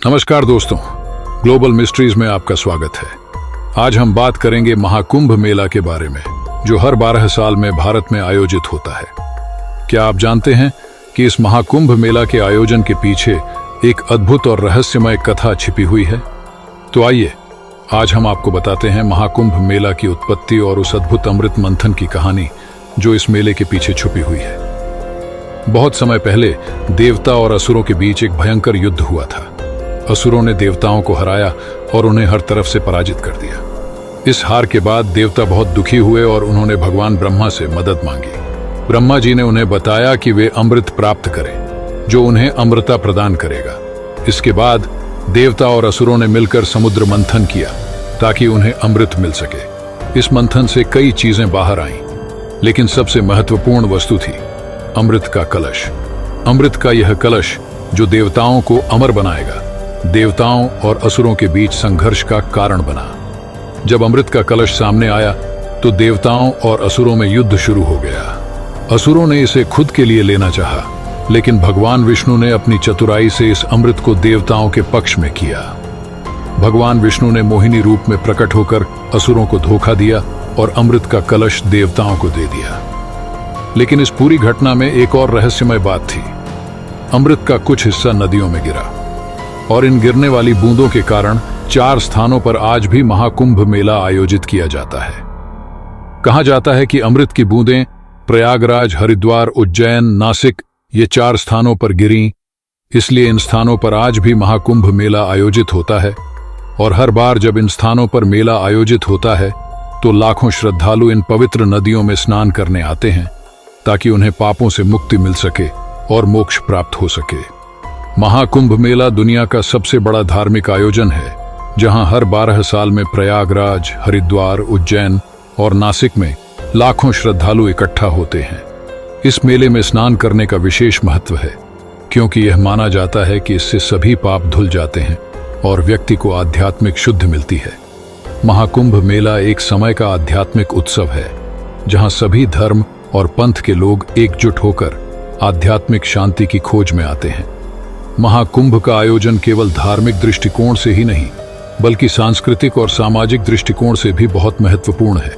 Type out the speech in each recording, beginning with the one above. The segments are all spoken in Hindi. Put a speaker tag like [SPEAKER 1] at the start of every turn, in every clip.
[SPEAKER 1] नमस्कार दोस्तों, ग्लोबल मिस्ट्रीज में आपका स्वागत है। आज हम बात करेंगे महाकुंभ मेला के बारे में, जो हर 12 साल में भारत में आयोजित होता है। क्या आप जानते हैं कि इस महाकुंभ मेला के आयोजन के पीछे एक अद्भुत और रहस्यमय कथा छिपी हुई है? तो आइए आज हम आपको बताते हैं महाकुंभ मेला की उत्पत्ति और उस अद्भुत अमृत मंथन की कहानी जो इस मेले के पीछे छुपी हुई है। बहुत समय पहले देवता और असुरों के बीच एक भयंकर युद्ध हुआ था। असुरों ने देवताओं को हराया और उन्हें हर तरफ से पराजित कर दिया। इस हार के बाद देवता बहुत दुखी हुए और उन्होंने भगवान ब्रह्मा से मदद मांगी। ब्रह्मा जी ने उन्हें बताया कि वे अमृत प्राप्त करें, जो उन्हें अमृता प्रदान करेगा। इसके बाद देवता और असुरों ने मिलकर समुद्र मंथन किया ताकि उन्हें अमृत मिल सके। इस मंथन से कई चीजें बाहर आईं, लेकिन सबसे महत्वपूर्ण वस्तु थी अमृत का कलश। अमृत का यह कलश जो देवताओं को अमर बनाएगा, देवताओं और असुरों के बीच संघर्ष का कारण बना। जब अमृत का कलश सामने आया तो देवताओं और असुरों में युद्ध शुरू हो गया। असुरों ने इसे खुद के लिए लेना चाहा, लेकिन भगवान विष्णु ने अपनी चतुराई से इस अमृत को देवताओं के पक्ष में किया। भगवान विष्णु ने मोहिनी रूप में प्रकट होकर असुरों को धोखा दिया और अमृत का कलश देवताओं को दे दिया। लेकिन इस पूरी घटना में एक और रहस्यमय बात थी। अमृत का कुछ हिस्सा नदियों में गिरा और इन गिरने वाली बूंदों के कारण 4 स्थानों पर आज भी महाकुंभ मेला आयोजित किया जाता है। कहा जाता है कि अमृत की बूंदें प्रयागराज, हरिद्वार, उज्जैन, नासिक ये 4 स्थानों पर गिरीं, इसलिए इन स्थानों पर आज भी महाकुंभ मेला आयोजित होता है। और हर बार जब इन स्थानों पर मेला आयोजित होता है तो लाखों श्रद्धालु इन पवित्र नदियों में स्नान करने आते हैं ताकि उन्हें पापों से मुक्ति मिल सके और मोक्ष प्राप्त हो सके। महाकुंभ मेला दुनिया का सबसे बड़ा धार्मिक आयोजन है, जहां हर 12 साल में प्रयागराज, हरिद्वार, उज्जैन और नासिक में लाखों श्रद्धालु इकट्ठा होते हैं। इस मेले में स्नान करने का विशेष महत्व है, क्योंकि यह माना जाता है कि इससे सभी पाप धुल जाते हैं और व्यक्ति को आध्यात्मिक शुद्धि मिलती है। महाकुंभ मेला एक समय का आध्यात्मिक उत्सव है, जहां सभी धर्म और पंथ के लोग एकजुट होकर आध्यात्मिक शांति की खोज में आते हैं। महाकुंभ का आयोजन केवल धार्मिक दृष्टिकोण से ही नहीं, बल्कि सांस्कृतिक और सामाजिक दृष्टिकोण से भी बहुत महत्वपूर्ण है।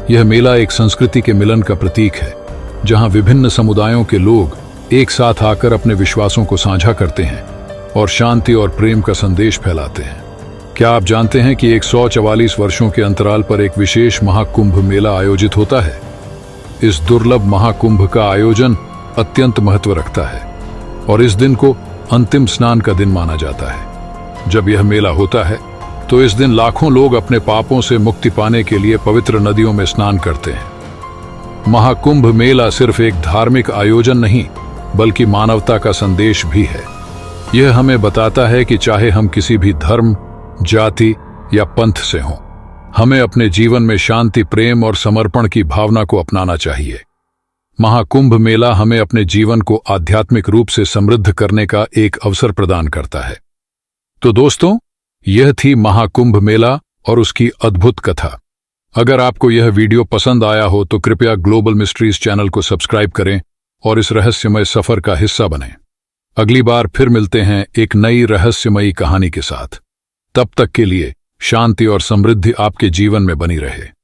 [SPEAKER 1] यह मेला एक संस्कृति के मिलन का प्रतीक है, जहां विभिन्न समुदायों के लोग एक साथ आकर अपने विश्वासों को साझा करते हैं और शांति और प्रेम का संदेश फैलाते हैं। क्या आप जानते हैं कि 144 वर्षों के अंतराल पर एक विशेष महाकुंभ मेला आयोजित होता है? इस दुर्लभ महाकुंभ का आयोजन अत्यंत महत्व रखता है और इस दिन को अंतिम स्नान का दिन माना जाता है। जब यह मेला होता है तो इस दिन लाखों लोग अपने पापों से मुक्ति पाने के लिए पवित्र नदियों में स्नान करते हैं। महाकुंभ मेला सिर्फ एक धार्मिक आयोजन नहीं, बल्कि मानवता का संदेश भी है। यह हमें बताता है कि चाहे हम किसी भी धर्म, जाति या पंथ से हों, हमें अपने जीवन में शांति, प्रेम और समर्पण की भावना को अपनाना चाहिए। महाकुंभ मेला हमें अपने जीवन को आध्यात्मिक रूप से समृद्ध करने का एक अवसर प्रदान करता है। तो दोस्तों, यह थी महाकुंभ मेला और उसकी अद्भुत कथा। अगर आपको यह वीडियो पसंद आया हो तो कृपया ग्लोबल मिस्ट्रीज चैनल को सब्सक्राइब करें और इस रहस्यमय सफर का हिस्सा बनें। अगली बार फिर मिलते हैं एक नई रहस्यमयी कहानी के साथ। तब तक के लिए शांति और समृद्धि आपके जीवन में बनी रहे।